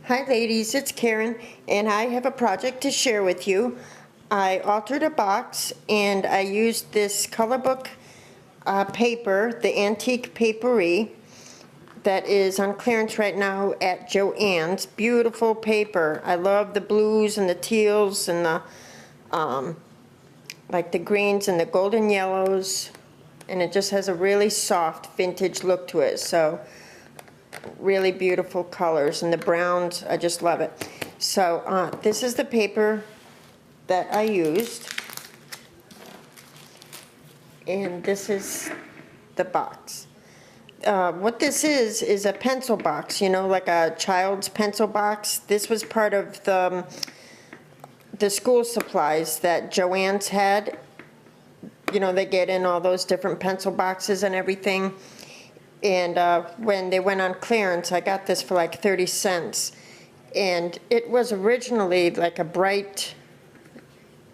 Hi ladies, it's Karen and I have a project to share with you. I altered a box and I used this Colobok paper, the Antique Paperie, that is on clearance right now at Joann's. Beautiful paper. I love the blues and the teals and the like the greens and the golden yellows, and it just has a really soft vintage look to it. So really beautiful colors, and the browns, I just love it. So this is the paper that I used, and this is the box. What this is a pencil box, you know, like a child's pencil box. This was part of the school supplies that Joann's had. You know, they get in all those different pencil boxes and everything. And when they went on clearance, I got this for like 30 cents. And it was originally like a bright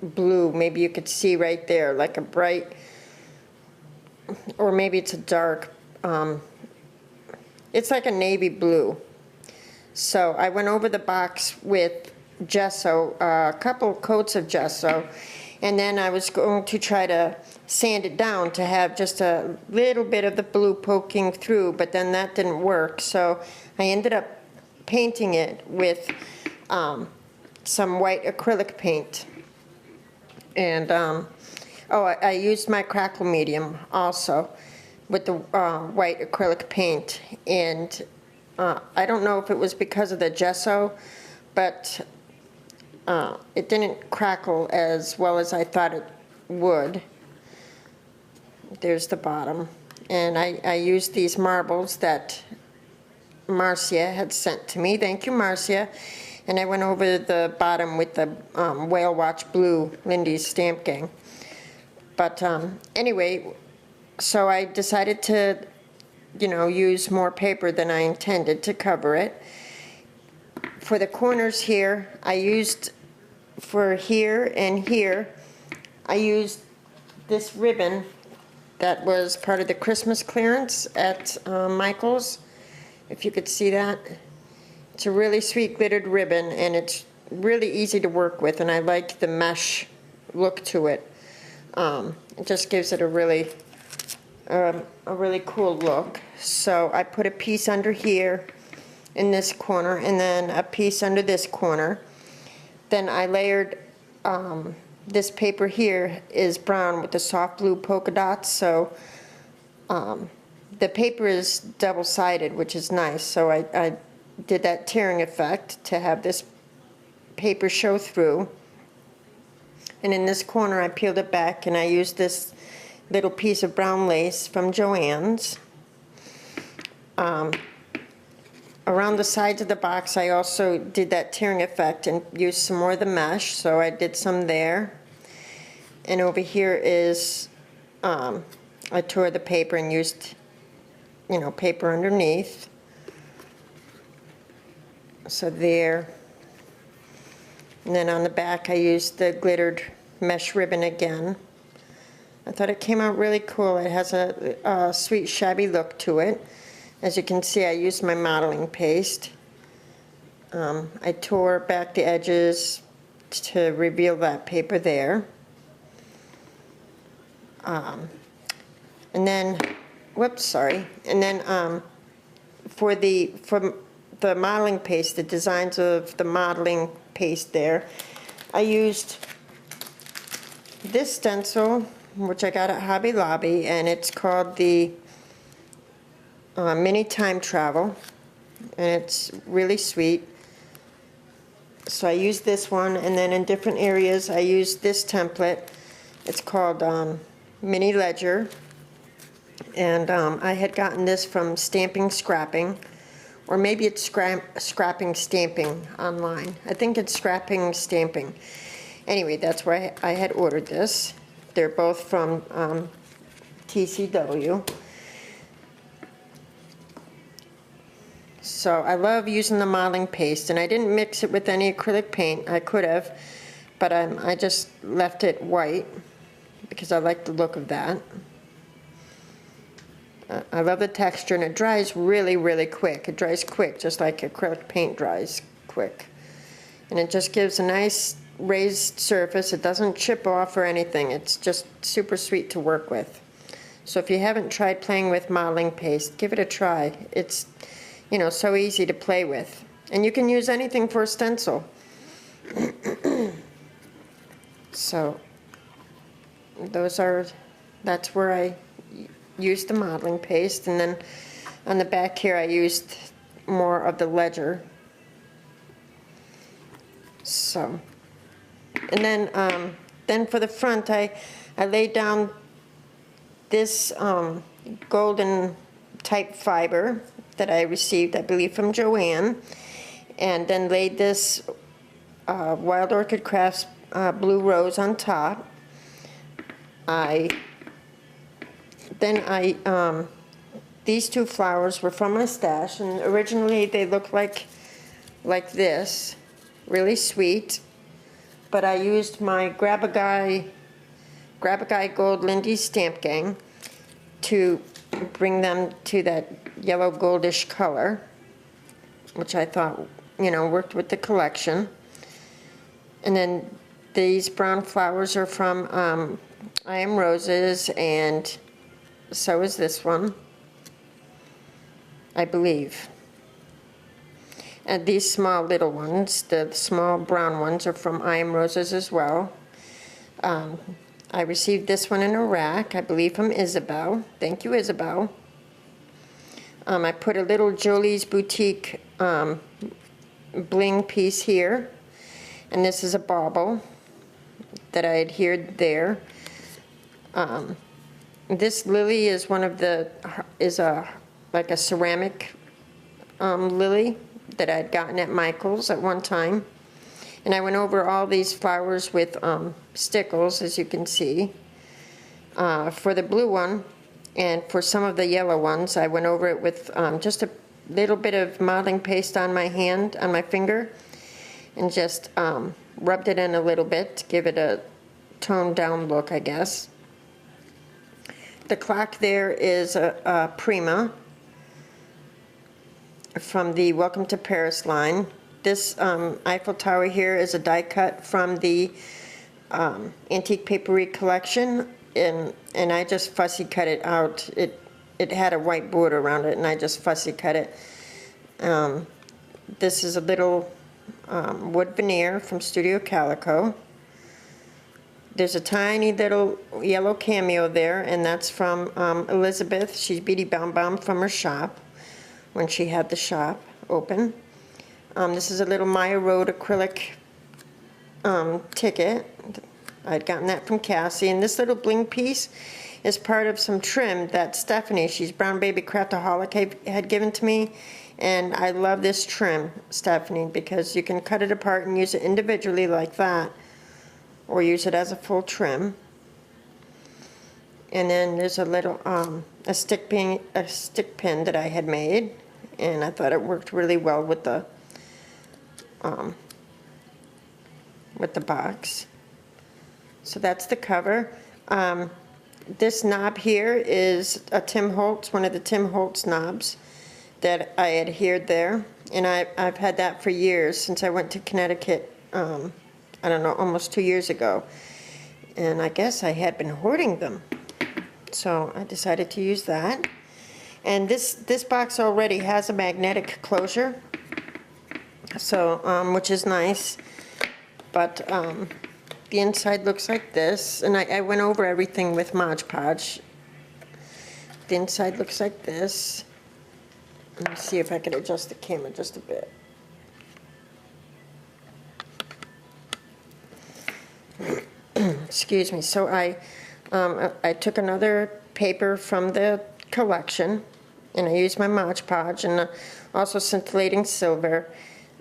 blue, maybe you could see right there, like a bright, or maybe it's a dark, it's like a navy blue. So I went over the box with gesso, a couple coats of gesso, and then I was going to try to sand it down to have just a little bit of the blue poking through, but then that didn't work. So I ended up painting it with some white acrylic paint. And I used my crackle medium also with the white acrylic paint. And I don't know if it was because of the gesso, but it didn't crackle as well as I thought it would. There's the bottom. And I used these marbles that Marcia had sent to me. Thank you, Marcia. And I went over the bottom with the Whale Watch Blue, Lindy's Stamp Gang. But anyway, so I decided to, you know, use more paper than I intended to cover it. For the corners here, I used, for here and here, I used this ribbon that was part of the Christmas clearance at Michael's, if you could see that. It's a really sweet glittered ribbon, and it's really easy to work with, and I like the mesh look to it. It just gives it a really cool look. So I put a piece under here in this corner, and then a piece under this corner. Then I layered this paper here is brown with the soft blue polka dots, so the paper is double-sided, which is nice. So I did that tearing effect to have this paper show through. And in this corner I peeled it back, and I used this little piece of brown lace from Joann's. Around the sides of the box I also did that tearing effect and used some more of the mesh, so I did some there. And over here is, I tore the paper and used, you know, paper underneath. So there. And then on the back I used the glittered mesh ribbon again. I thought it came out really cool. It has a sweet shabby look to it. As you can see, I used my modeling paste. I tore back the edges to reveal that paper there. And then, whoops, sorry. And then for the modeling paste, the designs of the modeling paste there, I used this stencil, which I got at Hobby Lobby, and it's called the Mini Time Travel, and it's really sweet. So I used this one, and then in different areas I used this template. It's called Mini Ledger, and I had gotten this from Stamping Scrapping, or maybe it's Scrapping Stamping online. I think it's Scrapping Stamping. Anyway, that's where I had ordered this. They're both from TCW. So I love using the modeling paste, and I didn't mix it with any acrylic paint. I could have, but I just left it white because I like the look of that. I love the texture, and it dries really, really quick. It dries quick, just like acrylic paint dries quick. And it just gives a nice raised surface. It doesn't chip off or anything. It's just super sweet to work with. So if you haven't tried playing with modeling paste, give it a try. It's, you know, so easy to play with. And you can use anything for a stencil. So that's where I used the modeling paste, and then on the back here I used more of the ledger. So, and then for the front I laid down this golden type fiber that I received, I believe, from Joanne, and then laid this Wild Orchid Crafts blue rose on top. These two flowers were from my stash, and originally they looked like this, really sweet. But I used my Grab-A-Guy Gold Lindy Stamp Gang to bring them to that yellow goldish color, which I thought, you know, worked with the collection. And then these brown flowers are from I Am Roses, and so is this one, I believe. And these small little ones, the small brown ones, are from I Am Roses as well. I received this one in a rack, I believe, from Isabel. Thank you, Isabel. I put a little Jolie's Boutique bling piece here, and this is a bauble that I adhered there. This lily is like a ceramic lily that I'd gotten at Michael's at one time. And I went over all these flowers with stickles, as you can see. For the blue one, and for some of the yellow ones, I went over it with just a little bit of modeling paste on my hand, on my finger, and just rubbed it in a little bit to give it a toned down look, I guess. The clock there is a Prima from the Welcome to Paris line. This Eiffel Tower here is a die cut from the Antique Paperie collection, and I just fussy cut it out. It had a white border around it, and I just fussy cut it. This is a little wood veneer from Studio Calico. There's a tiny little yellow cameo there, and that's from Elizabeth. She's Beady Baum from her shop when she had the shop open. This is a little Maya Road acrylic ticket. I'd gotten that from Cassie, and this little bling piece is part of some trim that Stephanie, she's Brown Baby Craftaholic, had given to me. And I love this trim, Stephanie, because you can cut it apart and use it individually like that, or use it as a full trim. And then there's a little a stick pin that I had made, and I thought it worked really well with the box. So that's the cover. This knob here is a Tim Holtz, one of the Tim Holtz knobs that I adhered there, and I've had that for years, since I went to Connecticut, I don't know, almost 2 years ago, and I guess I had been hoarding them, so I decided to use that. And this box already has a magnetic closure, so which is nice, but the inside looks like this, and I went over everything with Mod Podge. The inside looks like this. Let me see if I can adjust the camera just a bit. Excuse me. So I took another paper from the collection, and I used my Mod Podge and also scintillating silver,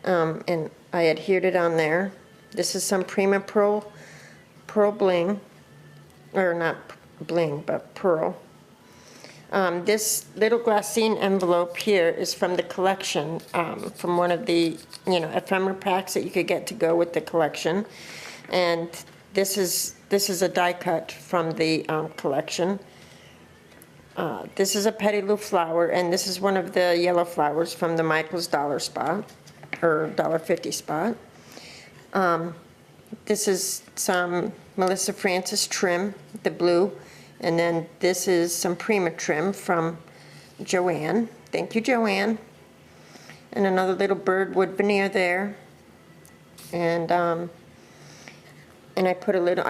and I adhered it on there. This is some Prima Pearl bling, or not bling, but pearl. This little glassine envelope here is from the collection, from one of the, ephemera packs that you could get to go with the collection. And this is a die cut from the collection. This is a Petit Lou flower, and this is one of the yellow flowers from the Michael's Dollar Spot. or $1.50 spot. This is some Melissa Francis trim, the blue, and then this is some Prima trim from Joanne. Thank you, Joanne. And another little birdwood veneer there. And I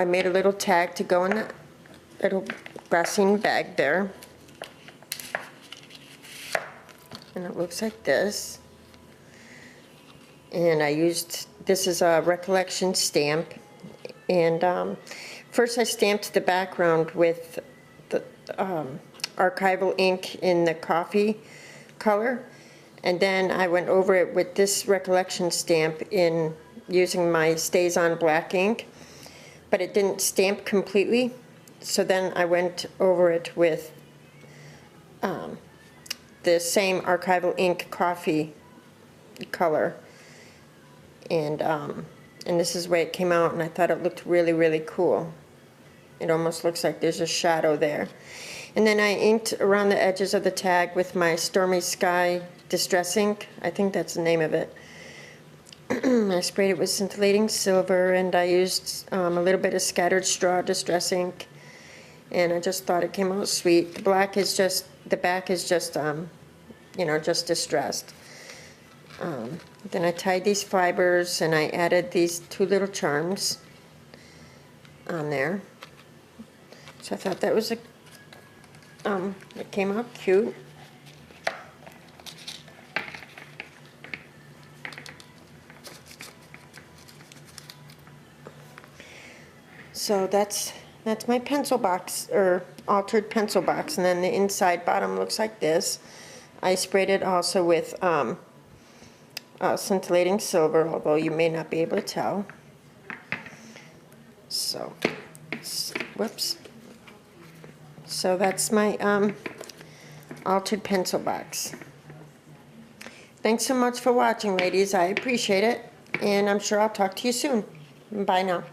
made a little tag to go in that little glassine bag there. And it looks like this. And this is a recollection stamp. And first I stamped the background with the archival ink in the coffee color. And then I went over it with this recollection stamp in using my Stays On black ink. But it didn't stamp completely. So then I went over it with the same archival ink coffee color. And this is the way it came out, and I thought it looked really, really cool. It almost looks like there's a shadow there. And then I inked around the edges of the tag with my Stormy Sky Distress ink. I think that's the name of it. I sprayed it with scintillating silver, and I used a little bit of Scattered Straw Distress ink. And I just thought it came out sweet. The back is just, you know, just distressed. Then I tied these fibers, and I added these two little charms on there. So I thought that was it came out cute. So that's my pencil box, or altered pencil box, and then the inside bottom looks like this. I sprayed it also with scintillating silver, although you may not be able to tell. So, whoops. So that's my altered pencil box. Thanks so much for watching, ladies. I appreciate it, and I'm sure I'll talk to you soon. Bye now.